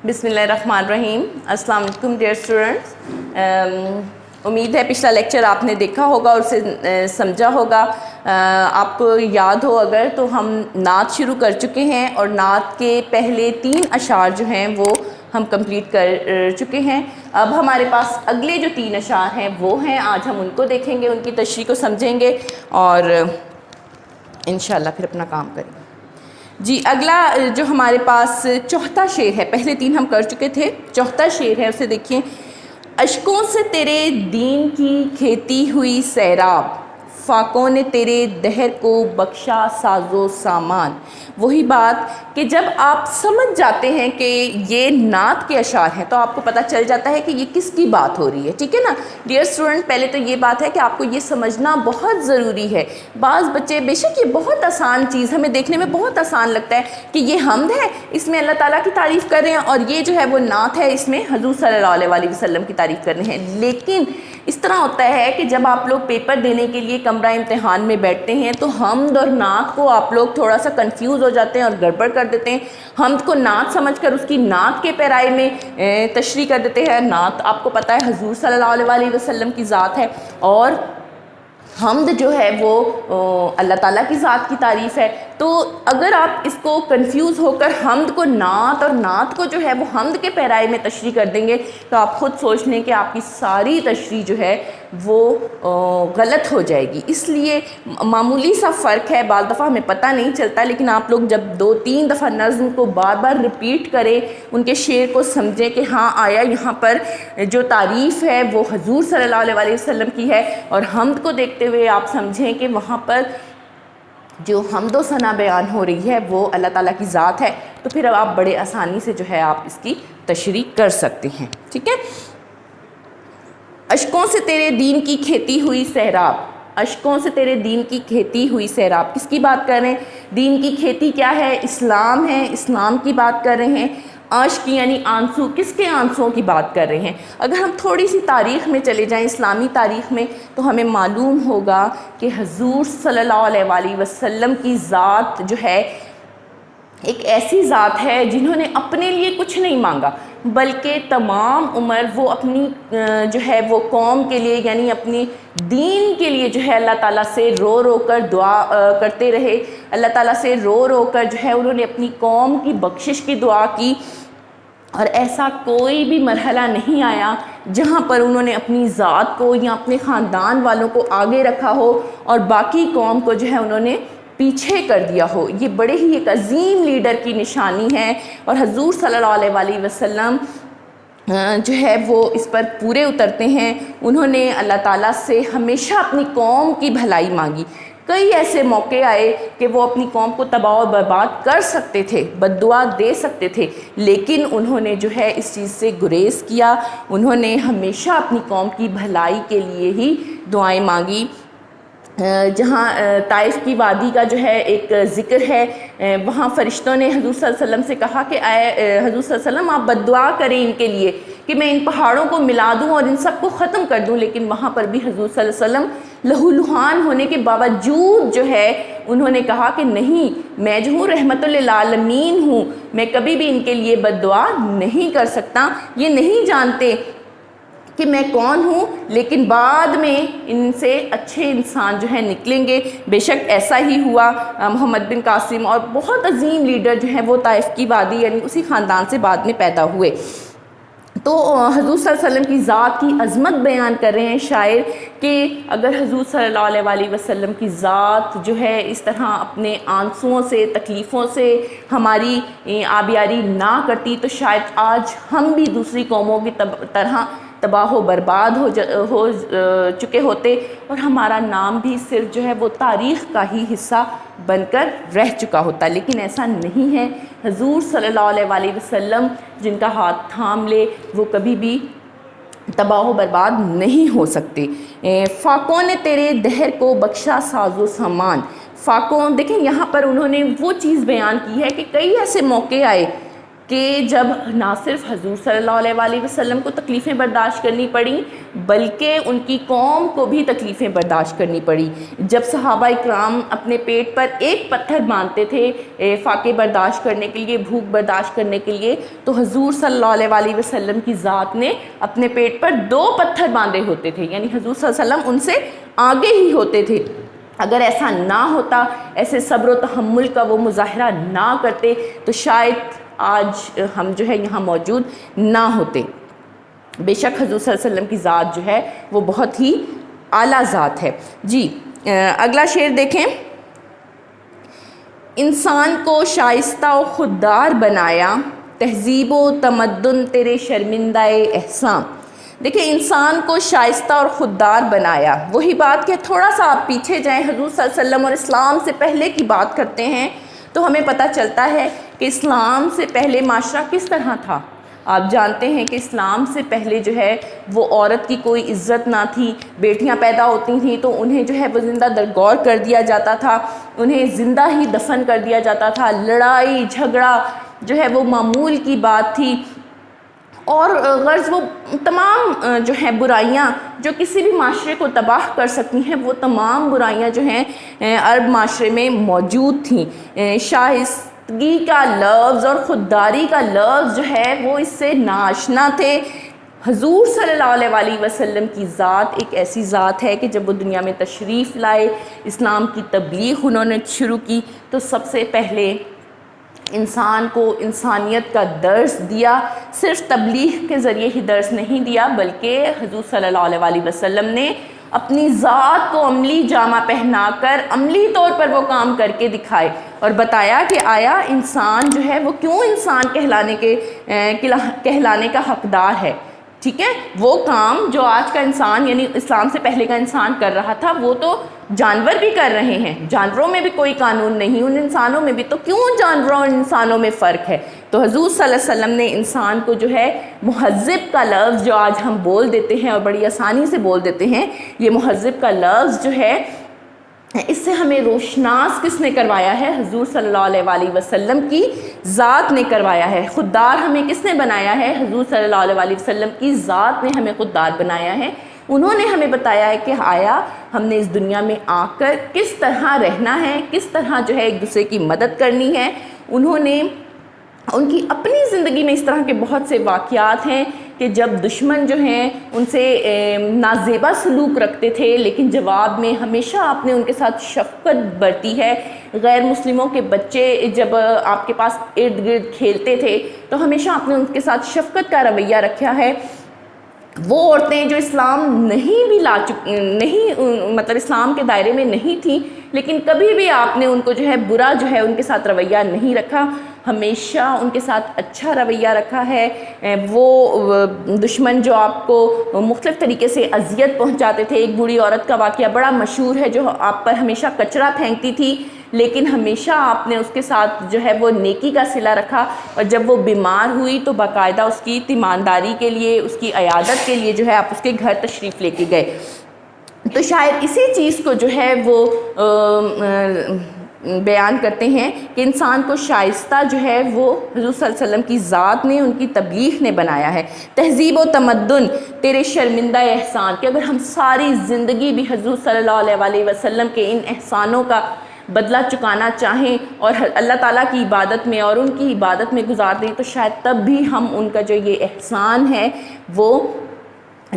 بسم اللہ الرحمن الرحیم. السلام علیکم ڈیئر اسٹوڈنٹس. امید ہے پچھلا لیکچر آپ نے دیکھا ہوگا اور اسے سمجھا ہوگا. آپ کو یاد ہو اگر تو ہم نعت شروع کر چکے ہیں اور نعت کے پہلے 3 اشعار جو ہیں وہ ہم کمپلیٹ کر چکے ہیں. اب ہمارے پاس اگلے جو 3 اشعار ہیں وہ ہیں. آج ہم ان کو دیکھیں گے, ان کی تشریح کو سمجھیں گے اور انشاءاللہ پھر اپنا کام کریں گے. جی, اگلا جو ہمارے پاس چوتھا شعر ہے, پہلے 3 ہم کر چکے تھے, چوتھا شعر ہے, اسے دیکھیں. اشکوں سے تیرے دین کی کھیتی ہوئی سیراب, فاقوں نے تیرے دہر کو بخشا ساز و سامان. وہی بات کہ جب آپ سمجھ جاتے ہیں کہ یہ نعت کے اشعار ہیں تو آپ کو پتہ چل جاتا ہے کہ یہ کس کی بات ہو رہی ہے. ٹھیک ہے نا ڈیئر اسٹوڈنٹ, پہلے تو یہ بات ہے کہ آپ کو یہ سمجھنا بہت ضروری ہے. بعض بچے, بے شک یہ بہت آسان چیز ہمیں دیکھنے میں بہت آسان لگتا ہے کہ یہ حمد ہے, اس میں اللہ تعالیٰ کی تعریف کر رہے ہیں, اور یہ جو ہے وہ نعت ہے, اس میں حضور صلی اللہ علیہ وسلم کی تعریف کر رہے ہیں. لیکن اس طرح ہوتا ہے کہ جب آپ لوگ پیپر دینے کے لیے کمرہ امتحان میں بیٹھتے ہیں تو حمد اور نعت کو آپ لوگ تھوڑا سا کنفیوز ہو جاتے ہیں اور گڑبڑ کر دیتے ہیں. حمد کو نعت سمجھ کر اس کی نعت کے پیرائی میں تشریح کر دیتے ہیں. نعت آپ کو پتہ ہے حضور صلی اللہ علیہ وسلم کی ذات ہے, اور حمد جو ہے وہ اللہ تعالیٰ کی ذات کی تعریف ہے. تو اگر آپ اس کو کنفیوز ہو کر حمد کو نعت اور نعت کو جو ہے وہ حمد کے پیرائی میں تشریح کر دیں گے تو آپ خود سوچ لیں کہ آپ کی ساری تشریح جو ہے وہ غلط ہو جائے گی. اس لیے معمولی سا فرق ہے, بعض دفعہ ہمیں پتہ نہیں چلتا, لیکن آپ لوگ جب 2-3 دفعہ نظم کو بار بار رپیٹ کریں, ان کے شعر کو سمجھیں کہ ہاں آیا یہاں پر جو تعریف ہے وہ حضور صلی اللہ علیہ وسلم کی ہے, اور حمد کو دیکھتے ہوئے آپ سمجھیں کہ وہاں پر جو حمد و ثنا بیان ہو رہی ہے وہ اللہ تعالیٰ کی ذات ہے, تو پھر اب آپ بڑے آسانی سے جو ہے آپ اس کی تشریح کر سکتے ہیں. ٹھیک ہے. اشکوں سے تیرے دین کی کھیتی ہوئی سیراب, اشکوں سے تیرے دین کی کھیتی ہوئی سیراب, کس کی بات کر رہے ہیں؟ دین کی کھیتی کیا ہے؟ اسلام ہے, اسلام کی بات کر رہے ہیں. اشک یعنی آنسو, کس کے آنسوؤں کی بات کر رہے ہیں؟ اگر ہم تھوڑی سی تاریخ میں چلے جائیں, اسلامی تاریخ میں, تو ہمیں معلوم ہوگا کہ حضور صلی اللہ علیہ وسلم کی ذات جو ہے ایک ایسی ذات ہے جنہوں نے اپنے لیے کچھ نہیں مانگا, بلکہ تمام عمر وہ اپنی جو ہے وہ قوم کے لیے یعنی اپنی دین کے لیے جو ہے اللہ تعالیٰ سے رو رو کر دعا کرتے رہے. اللہ تعالیٰ سے رو رو کر جو ہے انہوں نے اپنی قوم کی بخشش کی دعا کی, اور ایسا کوئی بھی مرحلہ نہیں آیا جہاں پر انہوں نے اپنی ذات کو یا اپنے خاندان والوں کو آگے رکھا ہو اور باقی قوم کو جو ہے انہوں نے پیچھے کر دیا ہو. یہ بڑے ہی ایک عظیم لیڈر کی نشانی ہے, اور حضور صلی اللہ علیہ وسلم جو ہے وہ اس پر پورے اترتے ہیں. انہوں نے اللہ تعالیٰ سے ہمیشہ اپنی قوم کی بھلائی مانگی. کئی ایسے موقع آئے کہ وہ اپنی قوم کو تباہ و برباد کر سکتے تھے, بد دعا دے سکتے تھے, لیکن انہوں نے جو ہے اس چیز سے گریز کیا. انہوں نے ہمیشہ اپنی قوم کی بھلائی کے لیے ہی دعائیں مانگی. جہاں طائف کی وادی کا جو ہے ایک ذکر ہے, وہاں فرشتوں نے حضور صلی اللہ علیہ وسلم سے کہا کہ اے حضور صلی اللہ علیہ وسلم آپ بد دعا کریں ان کے لیے کہ میں ان پہاڑوں کو ملا دوں اور ان سب کو ختم کر دوں. لیکن وہاں پر بھی حضور صلی اللہ علیہ وسلم لہولہان ہونے کے باوجود جو ہے انہوں نے کہا کہ نہیں, میں جو ہوں رحمت للعالمین ہوں, میں کبھی بھی ان کے لیے بد دعا نہیں کر سکتا. یہ نہیں جانتے کہ میں کون ہوں, لیکن بعد میں ان سے اچھے انسان جو ہے نکلیں گے. بے شک ایسا ہی ہوا. محمد بن قاسم اور بہت عظیم لیڈر جو ہیں وہ طائف کی وادی یعنی اسی خاندان سے بعد میں پیدا ہوئے. تو حضور صلی اللہ علیہ وسلم کی ذات کی عظمت بیان کر رہے ہیں شاعر کہ اگر حضور صلی اللہ علیہ وسلم کی ذات جو ہے اس طرح اپنے آنسوؤں سے, تکلیفوں سے ہماری آبیاری نہ کرتی تو شاید آج ہم بھی دوسری قوموں کی طرح تباہ و برباد ہو چکے ہوتے, اور ہمارا نام بھی صرف جو ہے وہ تاریخ کا ہی حصہ بن کر رہ چکا ہوتا. لیکن ایسا نہیں ہے. حضور صلی اللہ علیہ وسلم جن کا ہاتھ تھام لے وہ کبھی بھی تباہ و برباد نہیں ہو سکتے. فاقوں نے تیرے دہر کو بخشا ساز و سامان. فاقوں, دیکھیں یہاں پر انہوں نے وہ چیز بیان کی ہے کہ کئی ایسے موقع آئے کہ جب نہ صرف حضور صلی اللہ علیہ وسلم کو تکلیفیں برداشت کرنی پڑیں بلکہ ان کی قوم کو بھی تکلیفیں برداشت کرنی پڑی. جب صحابہ اکرام اپنے پیٹ پر ایک پتھر باندھتے تھے فاقے برداشت کرنے کے لیے, بھوک برداشت کرنے کے لیے, تو حضور صلی اللہ علیہ وسلم کی ذات نے اپنے پیٹ پر 2 پتھر باندھے ہوتے تھے, یعنی حضور صلی اللہ علیہ وسلم ان سے آگے ہی ہوتے تھے. اگر ایسا نہ ہوتا, ایسے صبر و تحمل کا وہ مظاہرہ نہ کرتے, تو شاید آج ہم جو ہے یہاں موجود نہ ہوتے. بے شک حضور صلی اللہ علیہ وسلم کی ذات جو ہے وہ بہت ہی اعلیٰ ذات ہے. جی اگلا شعر دیکھیں. انسان کو شائستہ و خوددار بنایا, تہذیب و تمدن تیرے شرمندہ احسان. دیکھیں, انسان کو شائستہ اور خوددار بنایا, وہی بات کہ تھوڑا سا آپ پیچھے جائیں, حضور صلی اللہ علیہ وسلم اور اسلام سے پہلے کی بات کرتے ہیں تو ہمیں پتہ چلتا ہے کہ اسلام سے پہلے معاشرہ کس طرح تھا. آپ جانتے ہیں کہ اسلام سے پہلے جو ہے وہ عورت کی کوئی عزت نہ تھی. بیٹیاں پیدا ہوتی تھیں تو انہیں جو ہے وہ زندہ درگور کر دیا جاتا تھا, انہیں زندہ ہی دفن کر دیا جاتا تھا. لڑائی جھگڑا جو ہے وہ معمول کی بات تھی, اور غرض وہ تمام جو ہیں برائیاں جو کسی بھی معاشرے کو تباہ کر سکتی ہیں, وہ تمام برائیاں جو ہیں عرب معاشرے میں موجود تھیں. شائستگی کا لفظ اور خودداری کا لفظ جو ہے وہ اس سے ناآشنا تھے. حضور صلی اللہ علیہ وسلم کی ذات ایک ایسی ذات ہے کہ جب وہ دنیا میں تشریف لائے, اسلام کی تبلیغ انہوں نے شروع کی, تو سب سے پہلے انسان کو انسانیت کا درس دیا. صرف تبلیغ کے ذریعے ہی درس نہیں دیا, بلکہ حضور صلی اللہ علیہ وسلم نے اپنی ذات کو عملی جامہ پہنا کر عملی طور پر وہ کام کر کے دکھائے اور بتایا کہ آیا انسان جو ہے وہ کیوں انسان کہلانے کا حقدار ہے. ٹھیک ہے, وہ کام جو آج کا انسان یعنی اسلام سے پہلے کا انسان کر رہا تھا وہ تو جانور بھی کر رہے ہیں. جانوروں میں بھی کوئی قانون نہیں, ان انسانوں میں بھی, تو کیوں جانوروں اور انسانوں میں فرق ہے. تو حضور صلی اللہ علیہ وسلم نے انسان کو جو ہے مہذب کا لفظ جو آج ہم بول دیتے ہیں اور بڑی آسانی سے بول دیتے ہیں, یہ مہذب کا لفظ جو ہے اس سے ہمیں روشناس کس نے کروایا ہے؟ حضور صلی اللہ علیہ وسلم کی ذات نے کروایا ہے. خوددار ہمیں کس نے بنایا ہے؟ حضور صلی اللہ علیہ وسلم کی ذات نے ہمیں خوددار بنایا ہے. انہوں نے ہمیں بتایا ہے کہ آیا ہم نے اس دنیا میں آ کر کس طرح رہنا ہے, کس طرح جو ہے ایک دوسرے کی مدد کرنی ہے. انہوں نے ان کی اپنی زندگی میں اس طرح کے بہت سے واقعات ہیں کہ جب دشمن جو ہیں ان سے نازیبا سلوک رکھتے تھے, لیکن جواب میں ہمیشہ آپ نے ان کے ساتھ شفقت برتی ہے. غیر مسلموں کے بچے جب آپ کے پاس ارد گرد کھیلتے تھے تو ہمیشہ آپ نے ان کے ساتھ شفقت کا رویہ رکھا ہے. وہ عورتیں جو اسلام نہیں بھی مطلب اسلام کے دائرے میں نہیں تھیں, لیکن کبھی بھی آپ نے ان کو جو ہے برا جو ہے ان کے ساتھ رویہ نہیں رکھا, ہمیشہ ان کے ساتھ اچھا رویہ رکھا ہے. وہ دشمن جو آپ کو مختلف طریقے سے اذیت پہنچاتے تھے, ایک بوڑھی عورت کا واقعہ بڑا مشہور ہے جو آپ پر ہمیشہ کچرا پھینکتی تھی, لیکن ہمیشہ آپ نے اس کے ساتھ جو ہے وہ نیکی کا صلہ رکھا, اور جب وہ بیمار ہوئی تو باقاعدہ اس کی تیمارداری کے لیے, اس کی عیادت کے لیے جو ہے آپ اس کے گھر تشریف لے کے گئے. تو شاید اسی چیز کو جو ہے وہ بیان کرتے ہیں کہ انسان کو شائستہ جو ہے وہ حضور صلی اللہ علیہ وسلم کی ذات نے, ان کی تبلیغ نے بنایا ہے. تہذیب و تمدن تیرے شرمندہ احسان, کہ اگر ہم ساری زندگی بھی حضور صلی اللہ علیہ وسلم کے ان احسانوں کا بدلہ چکانا چاہیں اور اللہ تعالیٰ کی عبادت میں اور ان کی عبادت میں گزار دیں, تو شاید تب بھی ہم ان کا جو یہ احسان ہے وہ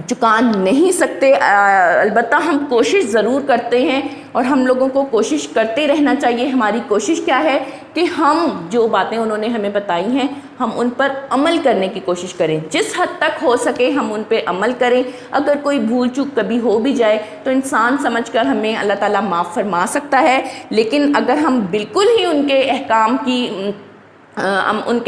چکا نہیں سکتے. البتہ ہم کوشش ضرور کرتے ہیں اور ہم لوگوں کو کوشش کرتے رہنا چاہیے. ہماری کوشش کیا ہے کہ ہم جو باتیں انہوں نے ہمیں بتائی ہیں ہم ان پر عمل کرنے کی کوشش کریں, جس حد تک ہو سکے ہم ان پہ عمل کریں. اگر کوئی بھول چوک کبھی ہو بھی جائے تو انسان سمجھ کر ہمیں اللہ تعالیٰ معاف فرما سکتا ہے, لیکن اگر ہم بالکل ہی ان کے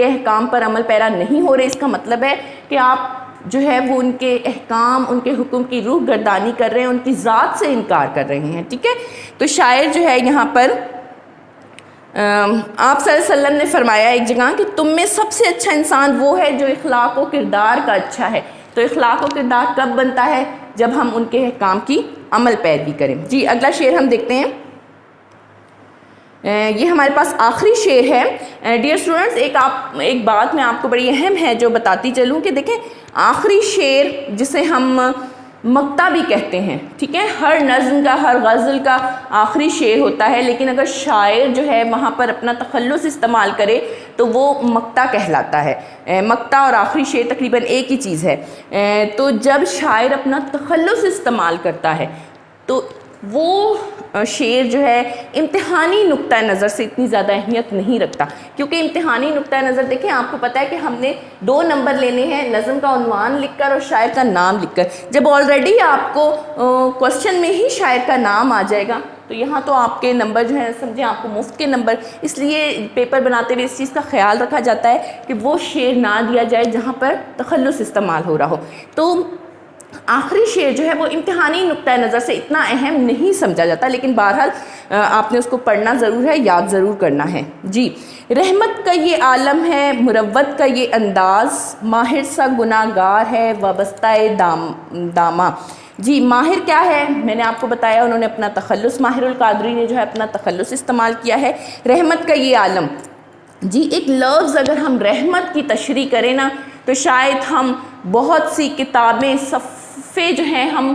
احکام پر عمل پیرا نہیں ہو رہے, اس کا مطلب ہے کہ آپ جو ہے وہ ان کے احکام, ان کے حکم کی روح گردانی کر رہے ہیں, ان کی ذات سے انکار کر رہے ہیں. ٹھیک ہے, تو شاعر جو ہے یہاں پر آپ صلی اللہ علیہ وسلم نے فرمایا ایک جگہ کہ تم میں سب سے اچھا انسان وہ ہے جو اخلاق و کردار کا اچھا ہے. تو اخلاق و کردار کب بنتا ہے؟ جب ہم ان کے احکام کی عمل پیروی کریں. جی اگلا شعر ہم دیکھتے ہیں. یہ ہمارے پاس آخری شعر ہے. ڈیئر اسٹوڈنٹس، ایک بات میں آپ کو بڑی اہم ہے جو بتاتی چلوں کہ دیکھیں آخری شعر جسے ہم مقطع بھی کہتے ہیں، ٹھیک ہے، ہر نظم کا ہر غزل کا آخری شعر ہوتا ہے، لیکن اگر شاعر جو ہے وہاں پر اپنا تخلص استعمال کرے تو وہ مقطع کہلاتا ہے. مقطع اور آخری شعر تقریباً ایک ہی چیز ہے. تو جب شاعر اپنا تخلص استعمال کرتا ہے تو وہ شعر جو ہے امتحانی نقطہ نظر سے اتنی زیادہ اہمیت نہیں رکھتا، کیونکہ امتحانی نقطہ نظر دیکھیں آپ کو پتہ ہے کہ ہم نے 2 نمبر لینے ہیں نظم کا عنوان لکھ کر اور شاعر کا نام لکھ کر. جب آلریڈی آپ کو کوشچن میں ہی شاعر کا نام آ جائے گا تو یہاں تو آپ کے نمبر جو ہیں سمجھیں آپ کو مفت کے نمبر، اس لیے پیپر بناتے ہوئے اس چیز کا خیال رکھا جاتا ہے کہ وہ شعر نہ دیا جائے جہاں پر تخلص استعمال ہو رہا ہو. تو آخری شعر جو ہے وہ امتحانی نقطہ نظر سے اتنا اہم نہیں سمجھا جاتا، لیکن بہرحال آپ نے اس کو پڑھنا ضرور ہے، یاد ضرور کرنا ہے. جی، رحمت کا یہ عالم ہے، مروت کا یہ انداز، ماہر سا گناہ گار ہے وابستہ داماں. جی، ماہر کیا ہے؟ میں نے آپ کو بتایا انہوں نے اپنا تخلص، ماہر القادری نے جو ہے اپنا تخلص استعمال کیا ہے. رحمت کا یہ عالم، جی ایک لفظ اگر ہم رحمت کی تشریح کریں نا تو شاید ہم بہت سی کتابیں صفحے جو ہیں ہم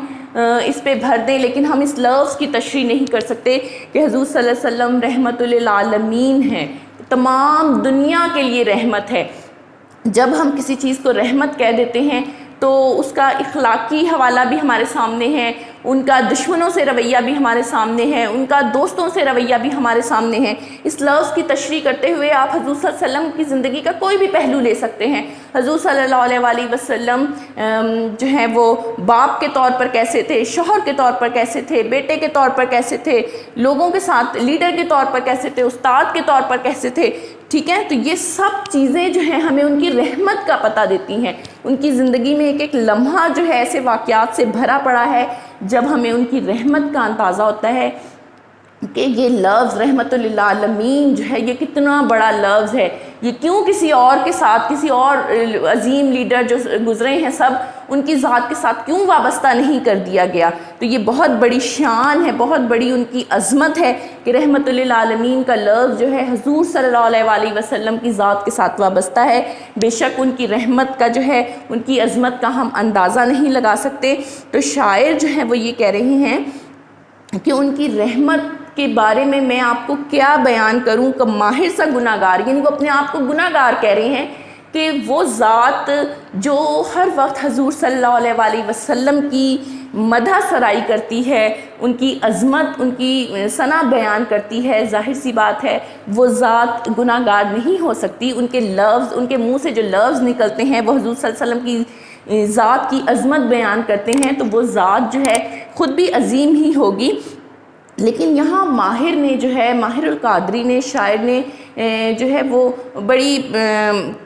اس پہ بھر دیں، لیکن ہم اس لفظ کی تشریح نہیں کر سکتے کہ حضور صلی اللہ علیہ وسلم رحمت للعالمین ہیں، تمام دنیا کے لیے رحمت ہے. جب ہم کسی چیز کو رحمت کہہ دیتے ہیں تو اس کا اخلاقی حوالہ بھی ہمارے سامنے ہے، ان کا دشمنوں سے رویہ بھی ہمارے سامنے ہے، ان کا دوستوں سے رویہ بھی ہمارے سامنے ہے. اس لفظ کی تشریح کرتے ہوئے آپ حضور صلی اللہ علیہ وسلم کی زندگی کا کوئی بھی پہلو لے سکتے ہیں. حضور صلی اللہ علیہ وسلم جو ہیں وہ باپ کے طور پر کیسے تھے، شوہر کے طور پر کیسے تھے، بیٹے کے طور پر کیسے تھے، لوگوں کے ساتھ لیڈر کے طور پر کیسے تھے، استاد کے طور پر کیسے تھے. ٹھیک ہے، تو یہ سب چیزیں جو ہیں ہمیں ان کی رحمت کا پتہ دیتی ہیں. ان کی زندگی میں ایک ایک لمحہ جو ہے ایسے واقعات سے بھرا پڑا ہے جب ہمیں ان کی رحمت کا اندازہ ہوتا ہے کہ یہ لفظ رحمت للعالمین جو ہے یہ کتنا بڑا لفظ ہے. یہ کیوں کسی اور کے ساتھ، کسی اور عظیم لیڈر جو گزرے ہیں سب، ان کی ذات کے ساتھ کیوں وابستہ نہیں کر دیا گیا؟ تو یہ بہت بڑی شان ہے، بہت بڑی ان کی عظمت ہے کہ رحمت للعالمین کا لفظ جو ہے حضور صلی اللہ علیہ وسلم کی ذات کے ساتھ وابستہ ہے. بے شک ان کی رحمت کا جو ہے، ان کی عظمت کا ہم اندازہ نہیں لگا سکتے. تو شاعر جو ہے وہ یہ کہہ رہے ہیں کہ ان کی رحمت کے بارے میں آپ کو کیا بیان کروں کہ ماہر سا گناہ گار، یعنی وہ اپنے آپ کو گناہ گار کہہ رہے ہیں کہ وہ ذات جو ہر وقت حضور صلی اللہ علیہ وسلم کی مدح سرائی کرتی ہے، ان کی عظمت، ان کی ثنا بیان کرتی ہے، ظاہر سی بات ہے وہ ذات گناہ گار نہیں ہو سکتی. ان کے لفظ، ان کے منہ سے جو لفظ نکلتے ہیں وہ حضور صلی اللہ علیہ وسلم کی ذات کی عظمت بیان کرتے ہیں، تو وہ ذات جو ہے خود بھی عظیم ہی ہوگی. لیکن یہاں ماہر نے جو ہے، ماہر القادری نے، شاعر نے جو ہے وہ بڑی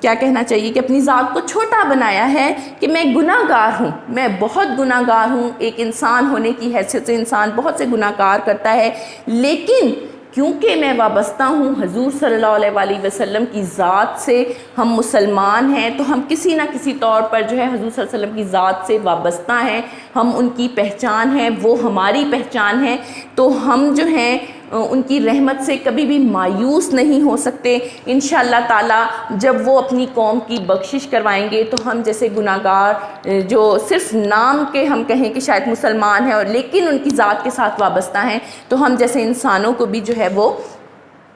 کیا کہنا چاہیے کہ اپنی ذات کو چھوٹا بنایا ہے کہ میں گناہ گار ہوں، میں بہت گناہ گار ہوں. ایک انسان ہونے کی حیثیت سے انسان بہت سے گناہ کار کرتا ہے، لیکن کیونکہ میں وابستہ ہوں حضور صلی اللہ علیہ وسلم کی ذات سے، ہم مسلمان ہیں تو ہم کسی نہ کسی طور پر جو ہے حضور صلی اللہ علیہ وسلم کی ذات سے وابستہ ہیں، ہم ان کی پہچان ہیں، وہ ہماری پہچان ہے. تو ہم جو ہیں ان کی رحمت سے کبھی بھی مایوس نہیں ہو سکتے. انشاءاللہ تعالی جب وہ اپنی قوم کی بخشش کروائیں گے تو ہم جیسے گناہ گار جو صرف نام کے ہم کہیں کہ شاید مسلمان ہیں اور لیکن ان کی ذات کے ساتھ وابستہ ہیں، تو ہم جیسے انسانوں کو بھی جو ہے وہ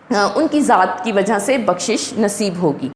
ان کی ذات کی وجہ سے بخشش نصیب ہوگی.